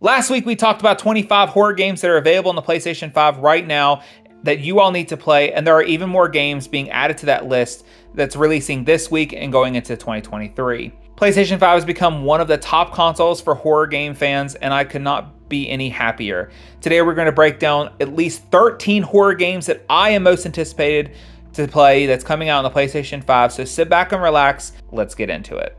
Last week we talked about 25 horror games that are available on the PlayStation 5 right now that you all need to play, and there are even more games being added to that list that's releasing this week and going into 2023. PlayStation 5 has become one of the top consoles for horror game fans, and I could not be any happier. Today we're going to break down at least 13 horror games that I am most anticipated to play that's coming out on the PlayStation 5, so sit back and relax, let's get into it.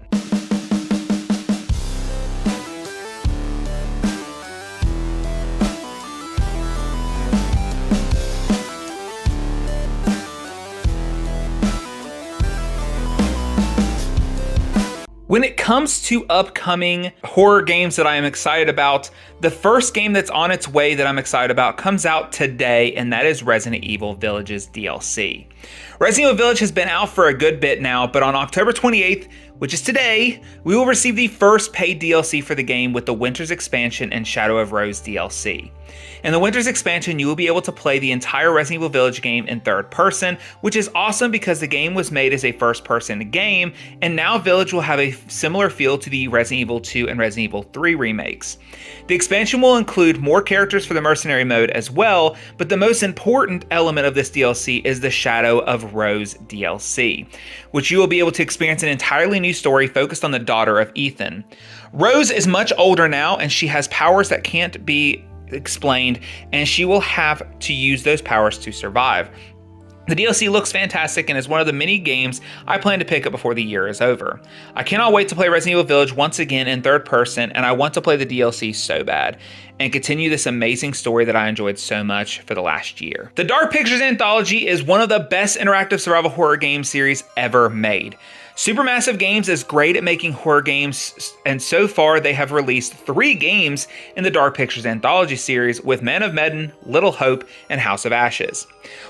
When it comes to upcoming horror games that I am excited about, the first game that's on its way that I'm excited about comes out today, and that is Resident Evil Village's DLC. Resident Evil Village has been out for a good bit now, but on October 28th, which is today, we will receive the first paid DLC for the game with the Winter's Expansion and Shadow of Rose DLC. In the Winter's Expansion, you will be able to play the entire Resident Evil Village game in third person, which is awesome because the game was made as a first-person game, and now Village will have a similar feel to the Resident Evil 2 and Resident Evil 3 remakes. The expansion will include more characters for the Mercenary mode as well, but the most important element of this DLC is the Shadow of Rose DLC, which you will be able to experience an entirely new story focused on the daughter of Ethan. Rose is much older now, and she has powers that can't be explained, and she will have to use those powers to survive. The DLC looks fantastic and is one of the many games I plan to pick up before the year is over. I cannot wait to play Resident Evil Village once again in third person, and I want to play the DLC so bad and continue this amazing story that I enjoyed so much for the last year. The Dark Pictures Anthology is one of the best interactive survival horror game series ever made. Supermassive Games is great at making horror games, and so far they have released 3 games in the Dark Pictures Anthology series with Man of Medan, Little Hope, and House of Ashes.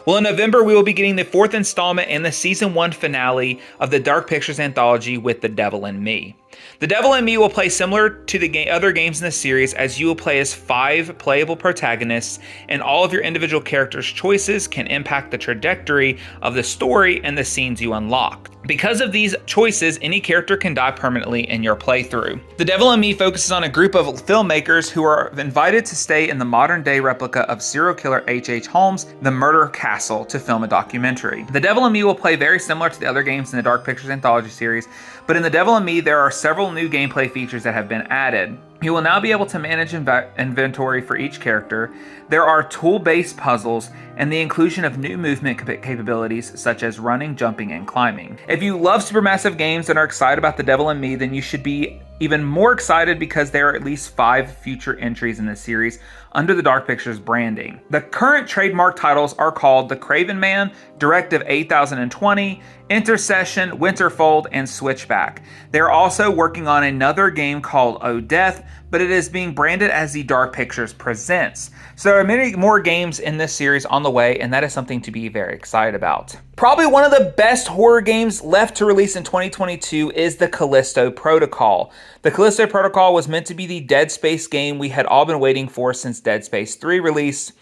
Well, in November we will be getting the 4th installment and the Season 1 finale of the Dark Pictures Anthology with The Devil in Me. The Devil in Me will play similar to the other games in the series, as you will play as 5 playable protagonists, and all of your individual characters' choices can impact the trajectory of the story and the scenes you unlock. Because of these choices, any character can die permanently in your playthrough. The Devil in Me focuses on a group of filmmakers who are invited to stay in the modern-day replica of serial killer H.H. Holmes' The Murder Castle to film a documentary. The Devil in Me will play very similar to the other games in the Dark Pictures Anthology series, but in The Devil in Me, there are several new gameplay features that have been added. You will now be able to manage inventory for each character. There are tool-based puzzles and the inclusion of new movement capabilities such as running, jumping, and climbing. If you love supermassive games and are excited about The Devil in Me, then you should be even more excited because there are at least 5 future entries in this series under the Dark Pictures branding. The current trademark titles are called The Craven Man, Directive 8020, Intercession, Winterfold, and Switchback. They're also working on another game called Oh Death, but it is being branded as the Dark Pictures Presents. So there are many more games in this series on the way, and that is something to be very excited about. Probably one of the best horror games left to release in 2022 is the Callisto Protocol. The Callisto Protocol was meant to be the Dead Space game we had all been waiting for since Dead Space 3 release.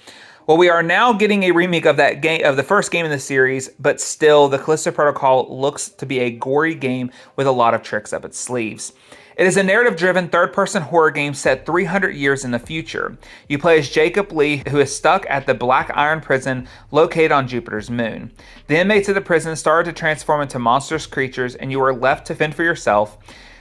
Well, we are now getting a remake of that game, of the first game in the series, but still, the Callisto Protocol looks to be a gory game with a lot of tricks up its sleeves. It is a narrative-driven third-person horror game set 300 years in the future. You play as Jacob Lee, who is stuck at the Black Iron prison located on Jupiter's moon. The inmates of the prison started to transform into monstrous creatures, and you are left to fend for yourself.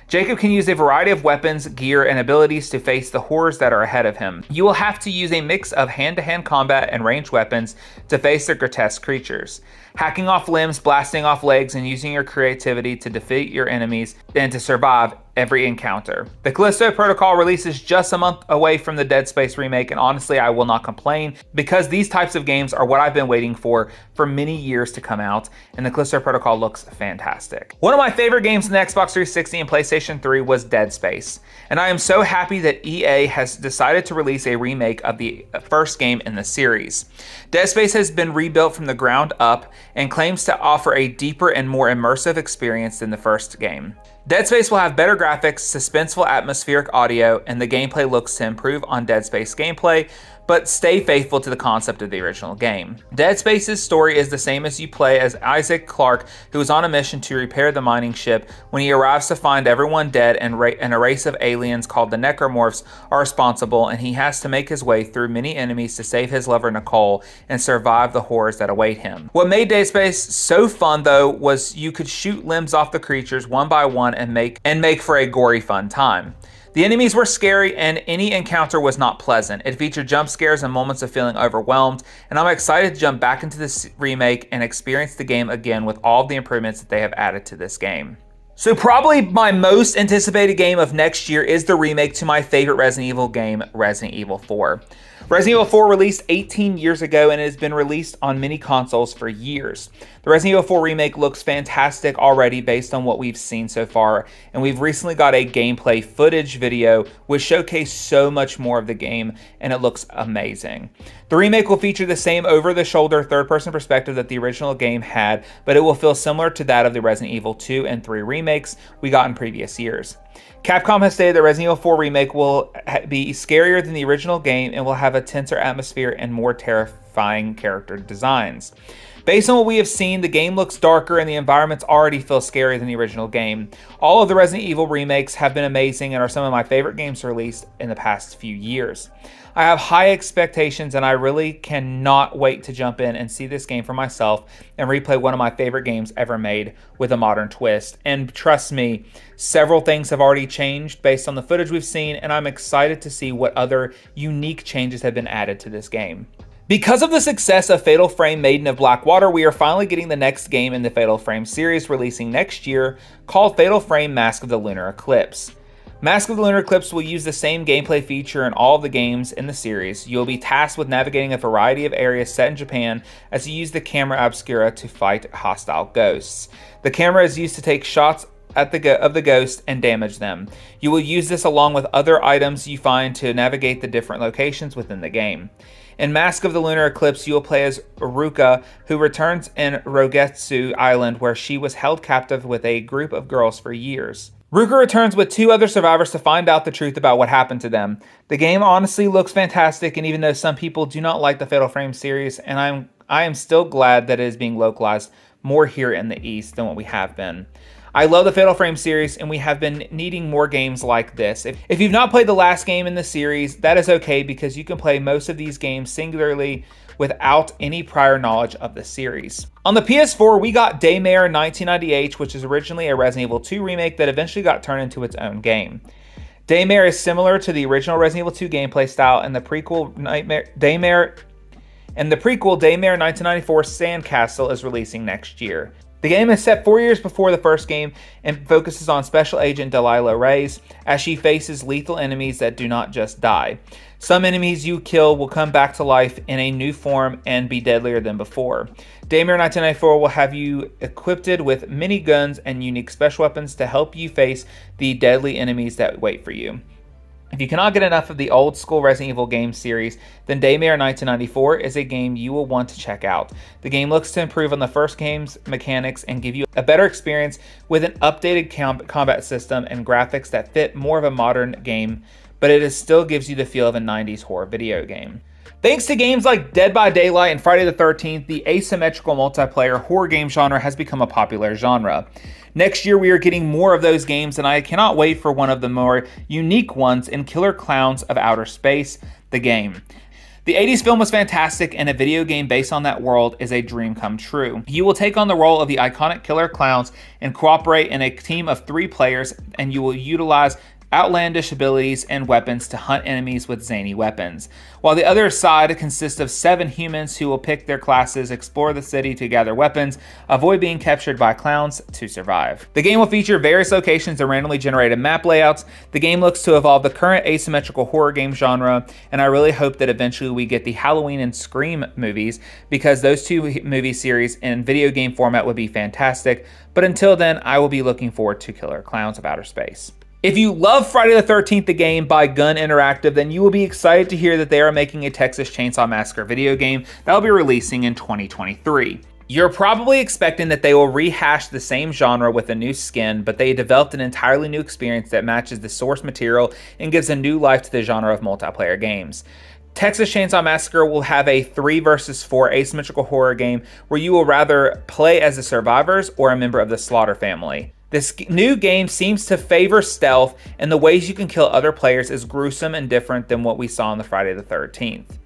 Jacob can use a variety of weapons, gear, and abilities to face the horrors that are ahead of him. You will have to use a mix of hand-to-hand combat and ranged weapons to face the grotesque creatures. Hacking off limbs, blasting off legs, and using your creativity to defeat your enemies and to survive every encounter. The Callisto Protocol releases just a month away from the Dead Space remake, and honestly, I will not complain because these types of games are what I've been waiting for many years to come out, and the Callisto Protocol looks fantastic. One of my favorite games in the Xbox 360 and PlayStation 3 was Dead Space, and I am so happy that EA has decided to release a remake of the first game in the series. Dead Space has been rebuilt from the ground up and claims to offer a deeper and more immersive experience than the first game. Dead Space will have better graphics, suspenseful atmospheric audio, and the gameplay looks to improve on Dead Space gameplay, but stay faithful to the concept of the original game. Dead Space's story is the same as you play as Isaac Clarke, who is on a mission to repair the mining ship when he arrives to find everyone dead and a race of aliens called the Necromorphs are responsible, and he has to make his way through many enemies to save his lover Nicole and survive the horrors that await him. What made Dead Space so fun though was you could shoot limbs off the creatures one by one and make for a gory fun time. The enemies were scary and any encounter was not pleasant. It featured jump scares and moments of feeling overwhelmed, and I'm excited to jump back into this remake and experience the game again with all the improvements that they have added to this game. So probably my most anticipated game of next year is the remake to my favorite Resident Evil game, Resident Evil 4. Resident Evil 4 released 18 years ago and it has been released on many consoles for years. The Resident Evil 4 remake looks fantastic already based on what we've seen so far, and we've recently got a gameplay footage video which showcased so much more of the game, and it looks amazing. The remake will feature the same over-the-shoulder third-person perspective that the original game had, but it will feel similar to that of the Resident Evil 2 and 3 remakes we got in previous years. Capcom has stated that Resident Evil 4 Remake will be scarier than the original game and will have a tenser atmosphere and more terrifying character designs. Based on what we have seen, the game looks darker and the environments already feel scarier than the original game. All of the Resident Evil remakes have been amazing and are some of my favorite games released in the past few years. I have high expectations and I really cannot wait to jump in and see this game for myself and replay one of my favorite games ever made with a modern twist. And trust me, several things have already changed based on the footage we've seen, and I'm excited to see what other unique changes have been added to this game. Because of the success of Fatal Frame Maiden of Blackwater, we are finally getting the next game in the Fatal Frame series releasing next year, called Fatal Frame Mask of the Lunar Eclipse. Mask of the Lunar Eclipse will use the same gameplay feature in all of the games in the series. You'll be tasked with navigating a variety of areas set in Japan as you use the camera obscura to fight hostile ghosts. The camera is used to take shots of the ghost and damage them. You will use this along with other items you find to navigate the different locations within the game. In Mask of the Lunar Eclipse, you will play as Ruka, who returns in Rogetsu Island, where she was held captive with a group of girls for years. Ruka returns with 2 other survivors to find out the truth about what happened to them. The game honestly looks fantastic, and even though some people do not like the Fatal Frame series, and I am still glad that it is being localized more here in the East than what we have been. I love the Fatal Frame series, and we have been needing more games like this. If you've not played the last game in the series, that is okay because you can play most of these games singularly without any prior knowledge of the series. On the PS4, we got Daymare 1998, which is originally a Resident Evil 2 remake that eventually got turned into its own game. Daymare is similar to the original Resident Evil 2 gameplay style, and the prequel Daymare 1994 Sandcastle is releasing next year. The game is set 4 years before the first game and focuses on Special Agent Delilah Reyes as she faces lethal enemies that do not just die. Some enemies you kill will come back to life in a new form and be deadlier than before. Daymare 1994 will have you equipped with many guns and unique special weapons to help you face the deadly enemies that wait for you. If you cannot get enough of the old school Resident Evil game series, then Daymare 1994 is a game you will want to check out. The game looks to improve on the first game's mechanics and give you a better experience with an updated combat system and graphics that fit more of a modern game, but it still gives you the feel of a 90s horror video game. Thanks to games like Dead by Daylight and Friday the 13th, the asymmetrical multiplayer horror game genre has become a popular genre. Next year, we are getting more of those games, and I cannot wait for one of the more unique ones in Killer Klowns of Outer Space, the game. The 80s film was fantastic, and a video game based on that world is a dream come true. You will take on the role of the iconic Killer Klowns and cooperate in a team of 3 players, and you will utilize outlandish abilities and weapons to hunt enemies with zany weapons. While the other side consists of 7 humans who will pick their classes, explore the city to gather weapons, avoid being captured by clowns to survive. The game will feature various locations and randomly generated map layouts. The game looks to evolve the current asymmetrical horror game genre, and I really hope that eventually we get the Halloween and Scream movies, because those 2 movie series in video game format would be fantastic. But until then, I will be looking forward to Killer Klowns of Outer Space. If you love Friday the 13th, the game by Gun Interactive, then you will be excited to hear that they are making a Texas Chainsaw Massacre video game that will be releasing in 2023. You're probably expecting that they will rehash the same genre with a new skin, but they developed an entirely new experience that matches the source material and gives a new life to the genre of multiplayer games. Texas Chainsaw Massacre will have a 3 versus 4 asymmetrical horror game where you will rather play as the survivors or a member of the Slaughter family. This new game seems to favor stealth, and the ways you can kill other players is gruesome and different than what we saw on the Friday the 13th.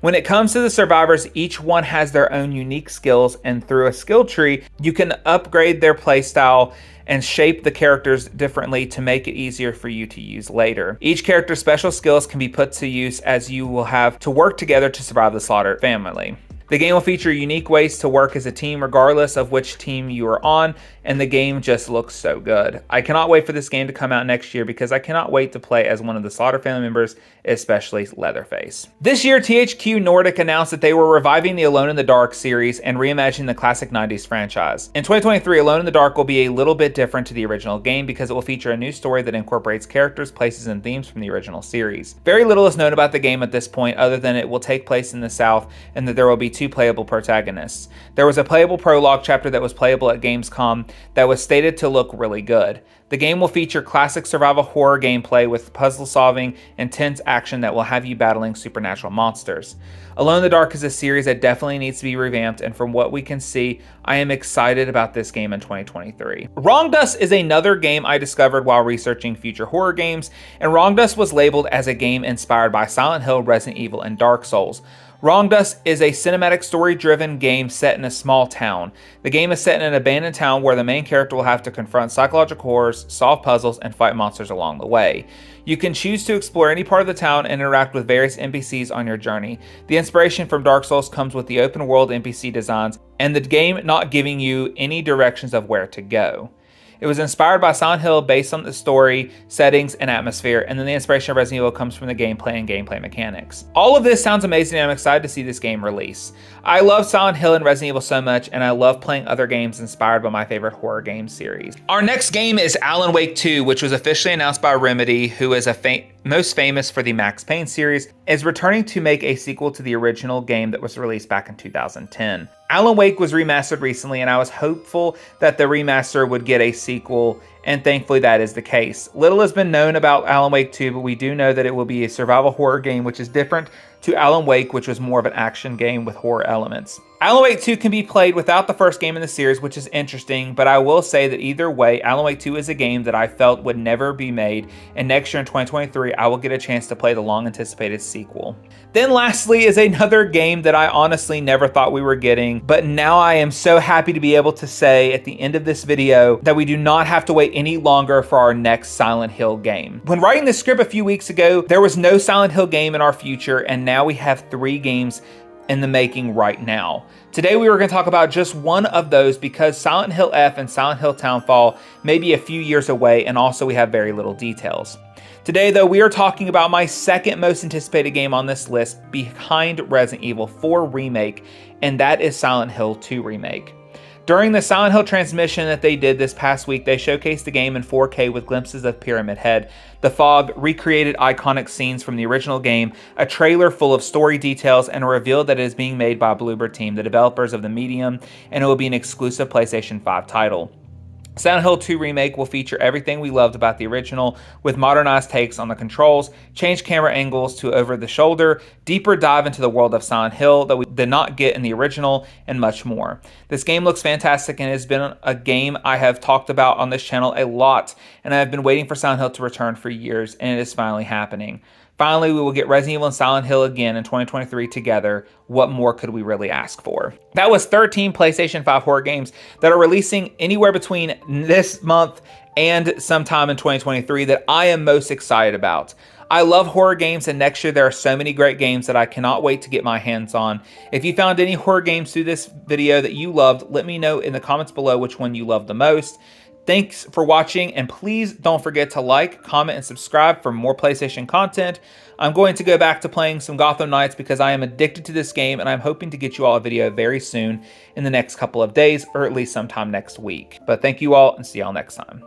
When it comes to the survivors, each one has their own unique skills, and through a skill tree, you can upgrade their playstyle and shape the characters differently to make it easier for you to use later. Each character's special skills can be put to use as you will have to work together to survive the Slaughter family. The game will feature unique ways to work as a team regardless of which team you are on, and the game just looks so good. I cannot wait for this game to come out next year because I cannot wait to play as one of the Slaughter family members, especially Leatherface. This year, THQ Nordic announced that they were reviving the Alone in the Dark series and reimagining the classic 90s franchise. In 2023, Alone in the Dark will be a little bit different to the original game because it will feature a new story that incorporates characters, places, and themes from the original series. Very little is known about the game at this point other than it will take place in the South and that there will be 2 playable protagonists. There was a playable prologue chapter that was playable at Gamescom that was stated to look really good. The game will feature classic survival horror gameplay with puzzle solving and tense action that will have you battling supernatural monsters. Alone in the Dark is a series that definitely needs to be revamped, and from what we can see, I am excited about this game in 2023. Wrong Dust is another game I discovered while researching future horror games, and Wrong Dust was labeled as a game inspired by Silent Hill, Resident Evil, and Dark Souls. Wrong Dust is a cinematic story-driven game set in a small town. The game is set in an abandoned town where the main character will have to confront psychological horrors, solve puzzles, and fight monsters along the way. You can choose to explore any part of the town and interact with various NPCs on your journey. The inspiration from Dark Souls comes with the open world NPC designs and the game not giving you any directions of where to go. It was inspired by Silent Hill based on the story, settings, and atmosphere, and then the inspiration of Resident Evil comes from the gameplay and gameplay mechanics. All of this sounds amazing, and I'm excited to see this game release. I love Silent Hill and Resident Evil so much, and I love playing other games inspired by my favorite horror game series. Our next game is Alan Wake 2, which was officially announced by Remedy, who is most famous for the Max Payne series, is returning to make a sequel to the original game that was released back in 2010. Alan Wake was remastered recently, and I was hopeful that the remaster would get a sequel, and thankfully that is the case. Little has been known about Alan Wake 2, but we do know that it will be a survival horror game, which is different to Alan Wake, which was more of an action game with horror elements. Alan Wake 2 can be played without the first game in the series, which is interesting, but I will say that either way, Alan Wake 2 is a game that I felt would never be made, and next year in 2023, I will get a chance to play the long-anticipated sequel. Then lastly is another game that I honestly never thought we were getting, but now I am so happy to be able to say at the end of this video that we do not have to wait any longer for our next Silent Hill game. When writing this script a few weeks ago, there was no Silent Hill game in our future, and now we have 3 games in the making right now. Today we were going to talk about just one of those because Silent Hill F and Silent Hill Townfall may be a few years away, and also we have very little details. Today though, we are talking about my second most anticipated game on this list behind Resident Evil 4 Remake, and that is Silent Hill 2 Remake. During the Silent Hill transmission that they did this past week, they showcased the game in 4K with glimpses of Pyramid Head, the fog, recreated iconic scenes from the original game, a trailer full of story details, and a reveal that it is being made by Bluebird Team, the developers of the medium, and it will be an exclusive PlayStation 5 title. Silent Hill 2 Remake will feature everything we loved about the original, with modernized takes on the controls, changed camera angles to over the shoulder, deeper dive into the world of Silent Hill that we did not get in the original, and much more. This game looks fantastic and has been a game I have talked about on this channel a lot, and I have been waiting for Silent Hill to return for years, and it is finally happening. Finally, we will get Resident Evil and Silent Hill again in 2023 together. What more could we really ask for? That was 13 PlayStation 5 horror games that are releasing anywhere between this month and sometime in 2023 that I am most excited about. I love horror games, and next year there are so many great games that I cannot wait to get my hands on. If you found any horror games through this video that you loved, let me know in the comments below which one you loved the most. Thanks for watching, and please don't forget to like, comment, and subscribe for more PlayStation content. I'm going to go back to playing some Gotham Knights because I am addicted to this game, and I'm hoping to get you all a video very soon in the next couple of days, or at least sometime next week. But thank you all, and see y'all next time.